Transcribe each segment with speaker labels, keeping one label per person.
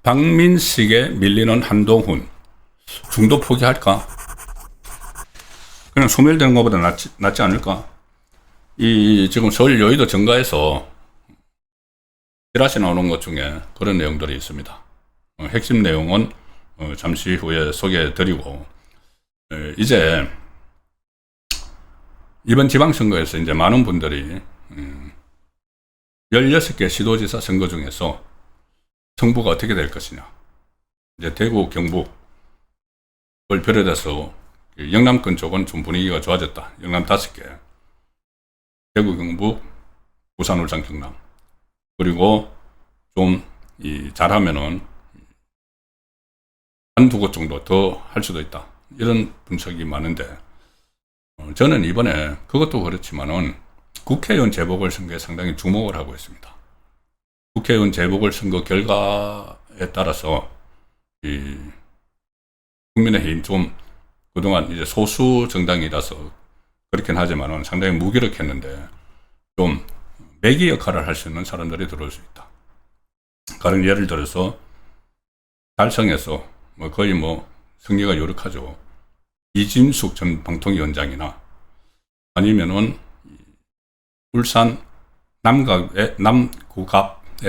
Speaker 1: 박민식에 밀리는 한동훈. 중도 포기할까? 그냥 소멸되는 것보다 낫지 않을까? 지금 서울 여의도 정가에서 찌라시 나오는 것 중에 그런 내용들이 있습니다. 핵심 내용은 잠시 후에 소개해 드리고, 이제 이번 지방선거에서 이제 많은 분들이 16개 시도지사 선거 중에서 승부가 어떻게 될 것이냐. 이제 대구, 경북을 비롯해서 영남권 쪽은 좀 분위기가 좋아졌다. 영남 5개. 대구, 경북, 부산, 울산, 경남. 그리고 좀 잘하면은 한두 곳 정도 더 할 수도 있다. 이런 분석이 많은데, 저는 이번에 그것도 그렇지만은 국회의원 재보궐선거에 상당히 주목을 하고 있습니다. 국회의원 재보궐선거 결과에 따라서 국민의힘 좀 그동안 이제 소수 정당이라서 그렇긴 하지만은 상당히 무기력했는데 좀 매기 역할을 할 수 있는 사람들이 들어올 수 있다. 가령 예를 들어서 달성에서 거의 승리가 유력하죠. 이진숙 전 방통위원장이나 아니면은 울산 남구갑에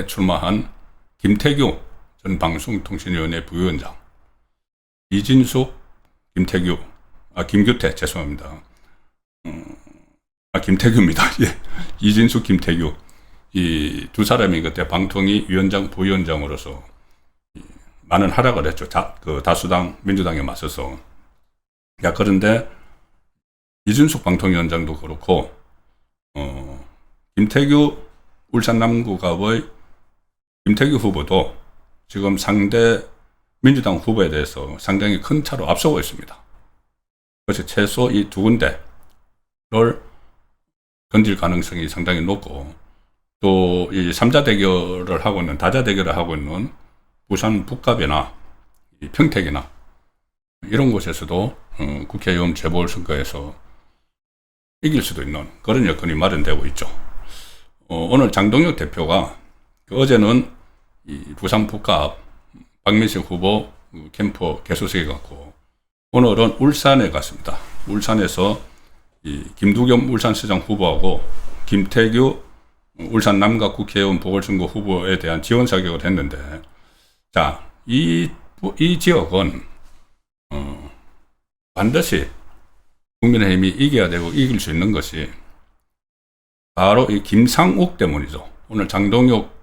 Speaker 1: 출마한 김태규 전 방송통신위원회 부위원장, 이진숙, 김규태, 죄송합니다. 김태규입니다. 예. 이진숙, 김태규. 이 두 사람이 그때 방통위 위원장, 부위원장으로서 많은 활약을 했죠. 다수당, 민주당에 맞서서. 그런데 이진숙 방통위원장도 그렇고, 김태규 울산 남구갑의 김태규 후보도 지금 상대 민주당 후보에 대해서 상당히 큰 차로 앞서고 있습니다. 그래서 최소 이 두 군데를 건질 가능성이 상당히 높고, 또 이 3자 대결을 하고 있는, 다자 대결을 하고 있는 부산 북갑이나 평택이나 이런 곳에서도 국회의원 재보궐선거에서 이길 수도 있는 그런 여건이 마련되고 있죠. 오늘 장동혁 대표가 어제는 이 부산 북갑 박민식 후보 캠프 개소식에 갔고, 오늘은 울산에 갔습니다. 울산에서 김두겸 울산시장 후보하고 김태규 울산 남갑 국회의원 보궐선거 후보에 대한 지원 사격을 했는데, 자, 이 지역은 반드시 국민의힘이 이겨야 되고 이길 수 있는 것이 바로 이 김상욱 때문이죠. 오늘 장동혁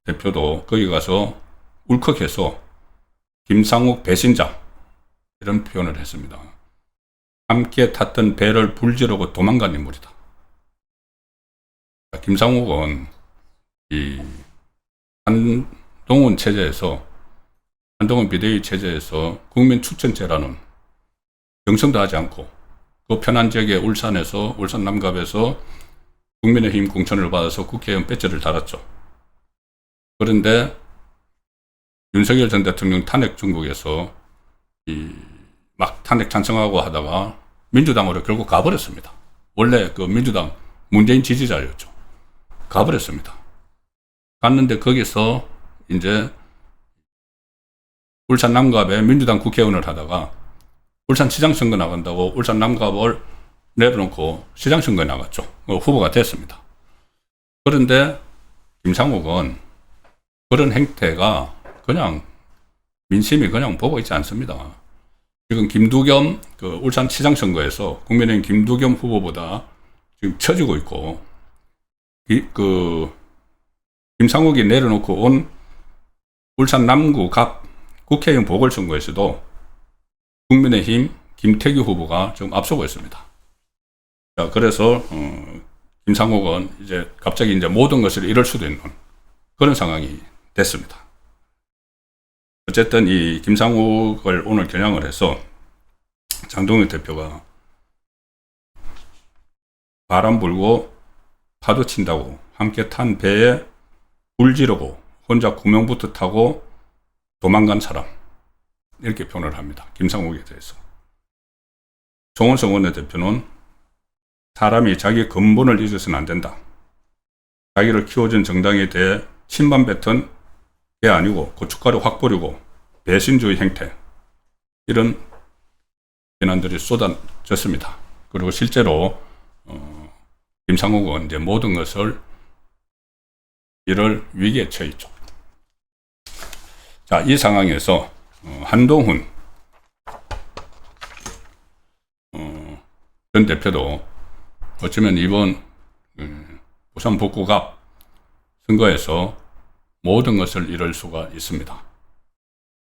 Speaker 1: 대표도 거기 가서 울컥해서 김상욱 배신자 이런 표현을 했습니다. 함께 탔던 배를 불지르고 도망간 인물이다. 김상욱은 이 한동훈 체제에서, 한동훈 비대위 체제에서 국민 추천제라는 경선도 하지 않고 그 편한 지역의 울산에서, 울산 남갑에서 국민의힘 공천을 받아서 국회의원 배지를 달았죠. 그런데 윤석열 전 대통령 탄핵 중국에서 막 탄핵 찬성하고 하다가 민주당으로 결국 가버렸습니다. 원래 그 민주당 문재인 지지자였죠. 가버렸습니다. 갔는데 거기서 이제 울산 남갑에 민주당 국회의원을 하다가 울산 시장 선거 나간다고 울산 남갑을 내려놓고 시장 선거에 나갔죠. 후보가 됐습니다. 그런데 김상욱은 그런 행태가 그냥 민심이 그냥 보고 있지 않습니다. 지금 김두겸 울산 시장 선거에서 국민의힘 김두겸 후보보다 지금 처지고 있고, 김상욱이 내려놓고 온 울산 남구 갑 국회의원 보궐선거에서도 국민의힘 김태규 후보가 지금 앞서고 있습니다. 자, 그래서 김상욱은 이제 갑자기 이제 모든 것을 잃을 수도 있는 그런 상황이 됐습니다. 어쨌든 이 김상욱을 오늘 겨냥을 해서 장동혁 대표가 바람 불고 파도 친다고 함께 탄 배에 불 지르고 혼자 구명부터 타고 도망간 사람, 이렇게 표현을 합니다. 김상욱에 대해서. 정원석 원내대표는 사람이 자기 근본을 잊어서는 안 된다. 자기를 키워준 정당에 대해 침반 뱉은 그게 아니고 고춧가루 확 뿌리고 배신주의 행태, 이런 비난들이 쏟아졌습니다. 그리고 실제로 김상욱은 이제 모든 것을 이럴 위기에 처했죠. 자, 이 상황에서 한동훈 전 대표도 어쩌면 이번 부산 북구갑 선거에서 모든 것을 잃을 수가 있습니다.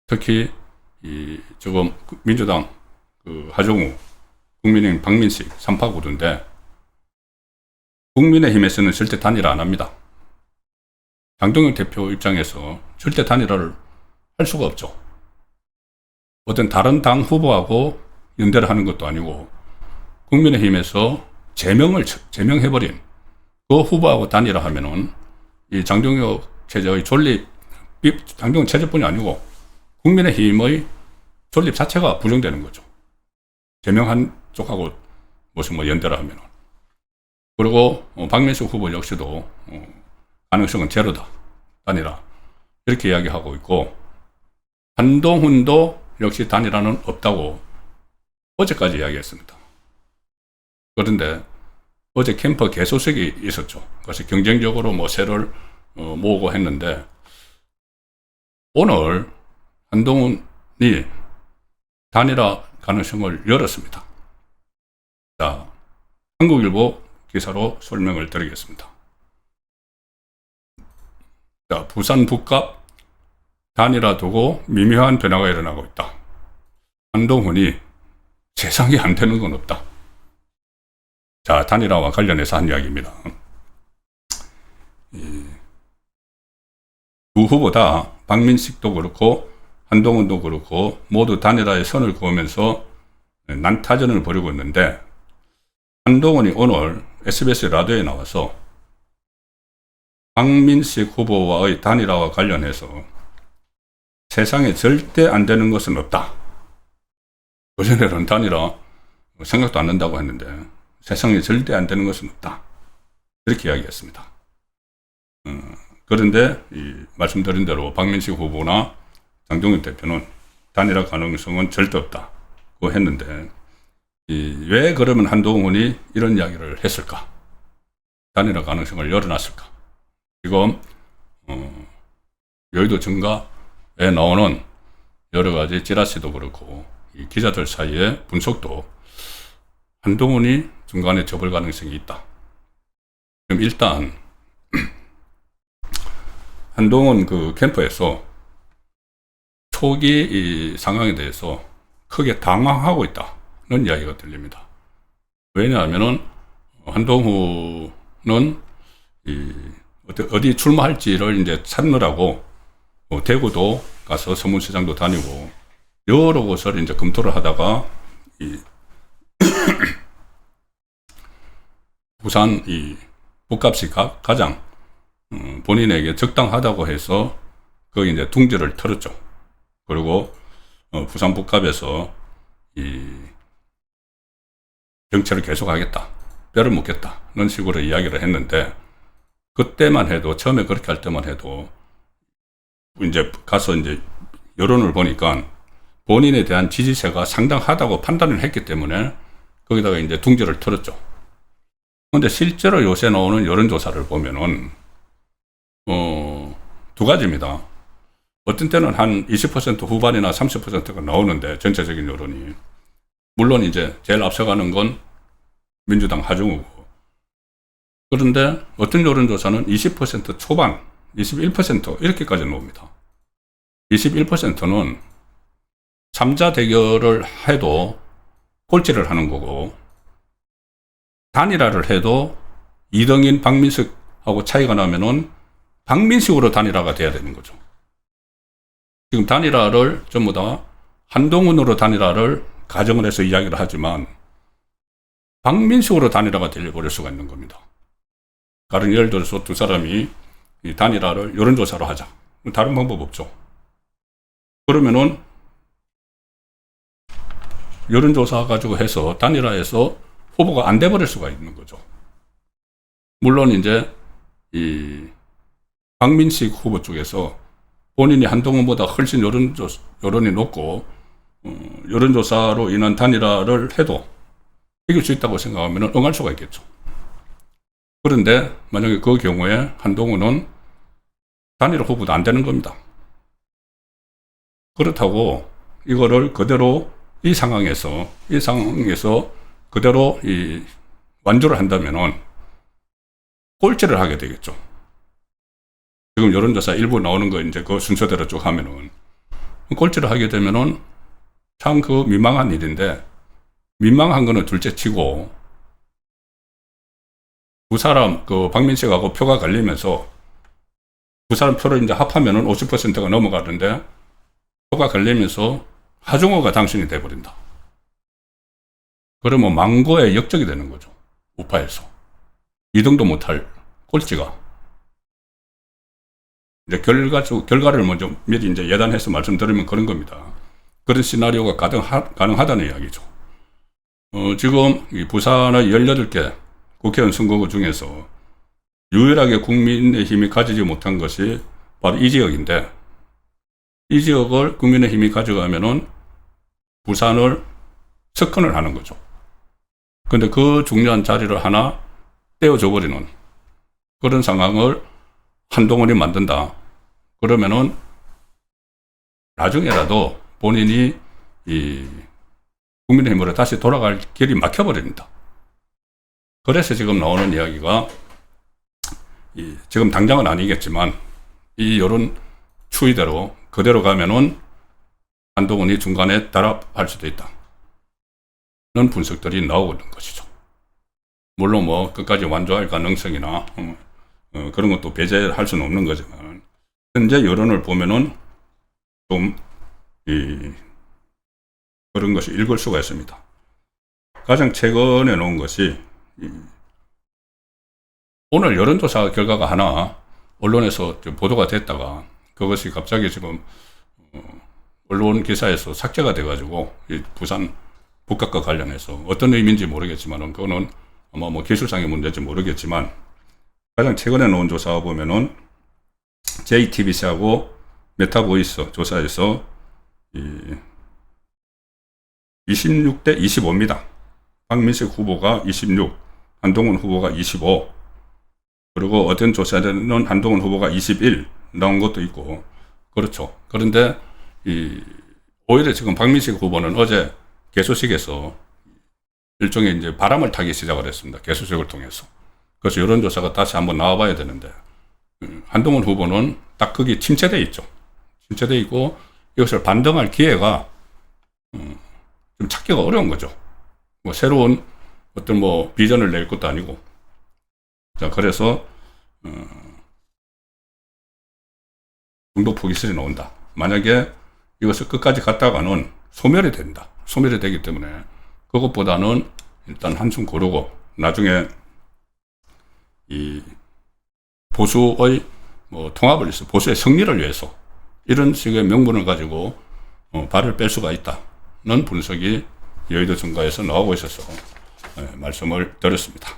Speaker 1: 특히 지금 민주당 하정우, 국민의힘 박민식 3파 구도인데 국민의힘에서는 절대 단일화 안 합니다. 장동혁 대표 입장에서 절대 단일화를 할 수가 없죠. 어떤 다른 당 후보하고 연대를 하는 것도 아니고 국민의힘에서 제명해버린 그 후보하고 단일화 하면은 이 장동혁 체제의 존립, 장동혁 체제뿐이 아니고 국민의힘의 존립 자체가 부정되는 거죠. 제명한 쪽하고 무슨 연대를 하면은. 그리고 박민식 후보 역시도 가능성은 제로다, 단일화, 이렇게 이야기하고 있고, 한동훈도 역시 단일화는 없다고 어제까지 이야기했습니다. 그런데 어제 캠프 개소식이 있었죠. 그래서 경쟁적으로 새를 모으고 했는데, 오늘 한동훈이 단일화 가능성을 열었습니다. 자, 한국일보 기사로 설명을 드리겠습니다. 자, 부산 북갑 단일화 두고 미묘한 변화가 일어나고 있다. 한동훈이 세상에 안 되는 건 없다. 자, 단일화와 관련해서 한 이야기입니다. 두 후보 다 박민식도 그렇고 한동훈도 그렇고 모두 단일화의 선을 그으면서 난타전을 벌이고 있는데, 한동훈이 오늘 SBS 라디오에 나와서 박민식 후보와의 단일화와 관련해서 세상에 절대 안 되는 것은 없다. 그전에는 단일화 생각도 안 한다고 했는데 세상에 절대 안 되는 것은 없다, 이렇게 이야기했습니다. 그런데 말씀드린 대로 박민식 후보나 장동혁 대표는 단일화 가능성은 절대 없다고 했는데, 왜 그러면 한동훈이 이런 이야기를 했을까? 단일화 가능성을 열어놨을까? 지금 여의도 정가에 나오는 여러 가지 찌라시도 그렇고 이 기자들 사이의 분석도 한동훈이 중간에 접을 가능성이 있다. 그럼 일단 한동훈 캠프에서 초기 이 상황에 대해서 크게 당황하고 있다는 이야기가 들립니다. 왜냐하면은 한동훈은 어디 출마할지를 이제 찾느라고 대구도 가서 서문시장도 다니고 여러 곳을 이제 검토를 하다가 부산 북값이 가장 본인에게 적당하다고 해서 거기 이제 둥지를 틀었죠. 그리고 부산 북값에서 정체를 계속하겠다, 뼈를 묻겠다, 이런 식으로 이야기를 했는데, 그때만 해도, 처음에 그렇게 할 때만 해도 이제 가서 이제 여론을 보니까 본인에 대한 지지세가 상당하다고 판단을 했기 때문에 거기다가 이제 둥지를 틀었죠. 근데 실제로 요새 나오는 여론조사를 보면은 두 가지입니다. 어떤 때는 한 20% 후반이나 30%가 나오는데, 전체적인 여론이. 물론 이제 제일 앞서가는 건 민주당 하정우고. 그런데 어떤 여론조사는 20% 초반, 21% 이렇게까지 나옵니다. 21%는 3자 대결을 해도 꼴찌를 하는 거고, 단일화를 해도 이등인 박민식하고 차이가 나면은 박민식으로 단일화가 돼야 되는 거죠. 지금 단일화를 전부 다 한동훈으로 단일화를 가정을 해서 이야기를 하지만 박민식으로 단일화가 되어버릴 수가 있는 겁니다. 다른 예를 들어서 두 사람이 이 단일화를 여론조사로 하자. 다른 방법 없죠. 그러면은 여론조사 가지고 해서 단일화해서 후보가 안 돼버릴 수가 있는 거죠. 물론 이제 이 박민식 후보 쪽에서 본인이 한동훈보다 훨씬 여론이 높고 여론조사로 인한 단일화를 해도 이길 수 있다고 생각하면 응할 수가 있겠죠. 그런데 만약에 그 경우에 한동훈은 단일화 후보도 안 되는 겁니다. 그렇다고 이거를 그대로 이 상황에서 그대로 완주를 한다면은 꼴찌를 하게 되겠죠. 지금 여론조사 일부 나오는 거 이제 그 순서대로 쭉 하면은 꼴찌를 하게 되면은 참 그 민망한 일인데, 민망한 거는 둘째 치고 두 사람 그 박민식하고 표가 갈리면서 두 사람 표를 이제 합하면은 50%가 넘어가는데 표가 갈리면서 하중호가 당선이 돼버린다. 그러면 망고의 역적이 되는 거죠. 우파에서. 2등도 못할 꼴찌가. 이제 결과를 먼저 미리 이제 예단해서 말씀드리면 그런 겁니다. 그런 시나리오가 가능하다는 이야기죠. 지금 이 부산의 18개 국회의원 선거구 중에서 유일하게 국민의힘이 가지지 못한 것이 바로 이 지역인데, 이 지역을 국민의힘이 가져가면은 부산을 석권을 하는 거죠. 근데 그 중요한 자리를 하나 떼어줘 버리는 그런 상황을 한동훈이 만든다. 그러면은 나중에라도 본인이 이 국민의힘으로 다시 돌아갈 길이 막혀버립니다. 그래서 지금 나오는 이야기가 지금 당장은 아니겠지만 이 여론 추이대로 그대로 가면은 한동훈이 중간에 단합할 수도 있다. 는 분석들이 나오고 있는 것이죠. 물론 뭐 끝까지 완주할 가능성이나 그런 것도 배제할 수는 없는 거지만 현재 여론을 보면은 좀 그런 것이 읽을 수가 있습니다. 가장 최근에 놓은 것이 오늘 여론조사 결과가 하나 언론에서 보도가 됐다가 그것이 갑자기 지금 언론 기사에서 삭제가 돼가지고 부산 북각과 관련해서 어떤 의미인지 모르겠지만 그거는 아마 뭐 기술상의 문제인지 모르겠지만 가장 최근에 놓은 조사 보면은 JTBC하고 메타보이스 조사에서 26대 25입니다. 박민식 후보가 26, 한동훈 후보가 25, 그리고 어떤 조사에는 한동훈 후보가 21 나온 것도 있고 그렇죠. 그런데 오히려 지금 박민식 후보는 어제 개소식에서 일종의 이제 바람을 타기 시작을 했습니다. 개소식을 통해서. 그래서 여론조사가 다시 한번 나와봐야 되는데 한동훈 후보는 딱 거기 침체되어 있죠. 침체되어 있고 이것을 반등할 기회가 좀 찾기가 어려운 거죠. 뭐 새로운 어떤 뭐 비전을 낼 것도 아니고. 자, 그래서 중도 포기설이 나온다. 만약에 이것을 끝까지 갔다가는 소멸이 된다. 소멸이 되기 때문에 그것보다는 일단 한숨 고르고 나중에 이 보수의 뭐 통합을 위해서, 보수의 승리를 위해서 이런 식의 명분을 가지고 발을 뺄 수가 있다는 분석이 여의도 정가에서 나오고 있어서 말씀을 드렸습니다.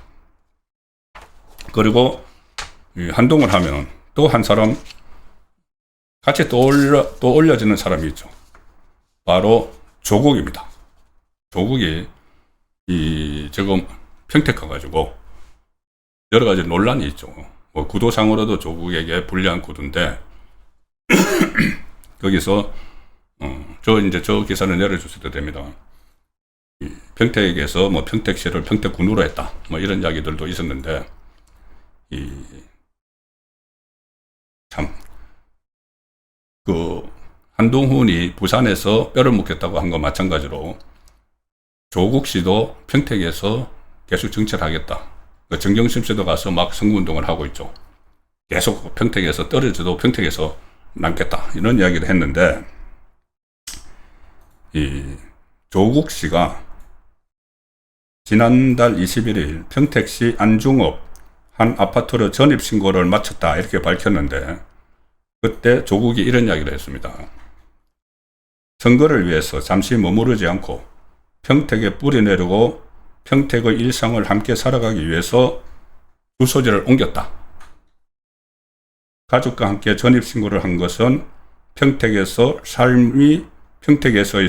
Speaker 1: 그리고 한동훈 하면 또 한 사람 같이 또 올려지는 사람이 있죠. 바로 조국입니다. 조국이 지금 평택 가가지고 여러 가지 논란이 있죠. 뭐 구도상으로도 조국에게 불리한 구도인데 거기서 저 기사를 내려주셔도 됩니다. 평택에서 뭐 평택시를 평택군으로 했다. 뭐 이런 이야기들도 있었는데 참 한동훈이 부산에서 뼈를 묻겠다고 한 거 마찬가지로 조국 씨도 평택에서 계속 정치하겠다. 정경심 씨도 가서 막 선거운동을 하고 있죠. 계속 평택에서 떨어져도 평택에서 남겠다. 이런 이야기를 했는데 조국 씨가 지난달 21일 평택시 안중읍 한 아파트로 전입신고를 마쳤다. 이렇게 밝혔는데 그때 조국이 이런 이야기를 했습니다. 선거를 위해서 잠시 머무르지 않고 평택에 뿌리 내리고 평택의 일상을 함께 살아가기 위해서 주소지를 옮겼다. 가족과 함께 전입신고를 한 것은 평택에서의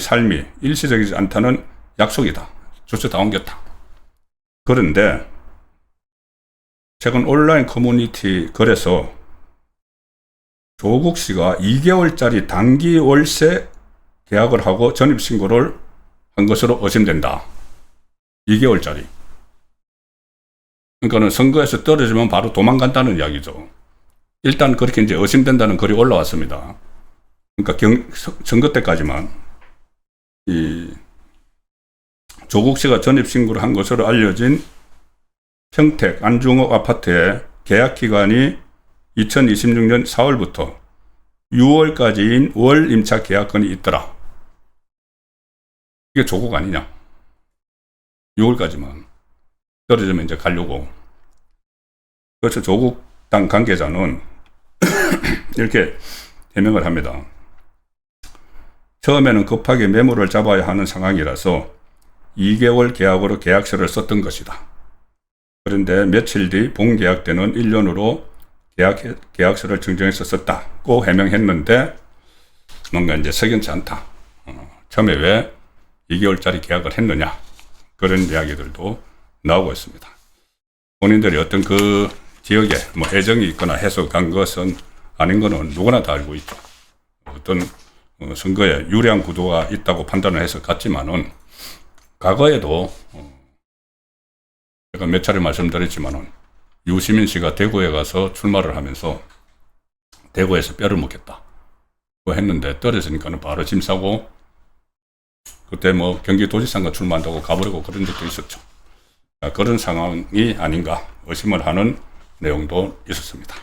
Speaker 1: 삶이 일시적이지 않다는 약속이다. 주소 다 옮겼다. 그런데 최근 온라인 커뮤니티 글에서 조국 씨가 2개월짜리 단기 월세 계약을 하고 전입신고를 한 것으로 의심된다. 2개월짜리. 그러니까는 선거에서 떨어지면 바로 도망간다는 이야기죠. 일단 그렇게 이제 의심된다는 글이 올라왔습니다. 그러니까 선거 때까지만 조국 씨가 전입신고를 한 것으로 알려진 평택 안중옥 아파트의 계약 기간이 2026년 4월부터 6월까지인 월 임차 계약건이 있더라. 이게 조국 아니냐? 6월까지만. 떨어지면 이제 가려고. 그래서 조국 당 관계자는 이렇게 해명을 합니다. 처음에는 급하게 매물을 잡아야 하는 상황이라서 2개월 계약으로 계약서를 썼던 것이다. 그런데 며칠 뒤 본계약 때는 1년으로 계약서를 증정해서 썼다고 해명했는데 뭔가 이제 석연치 않다. 처음에 왜 2개월짜리 계약을 했느냐. 그런 이야기들도 나오고 있습니다. 본인들이 어떤 그 지역에 뭐 애정이 있거나 해서 간 것은 아닌 거는 누구나 다 알고 있죠. 어떤 선거에 유리한 구도가 있다고 판단을 해서 갔지만은 과거에도 제가 몇 차례 말씀드렸지만은 유시민 씨가 대구에 가서 출마를 하면서 대구에서 뼈를 묻겠다. 그거 했는데 떨어지니까는 바로 짐 싸고 그때 뭐 경기도지사가 출마한다고 가버리고 그런 적도 있었죠. 그런 상황이 아닌가 의심을 하는 내용도 있었습니다.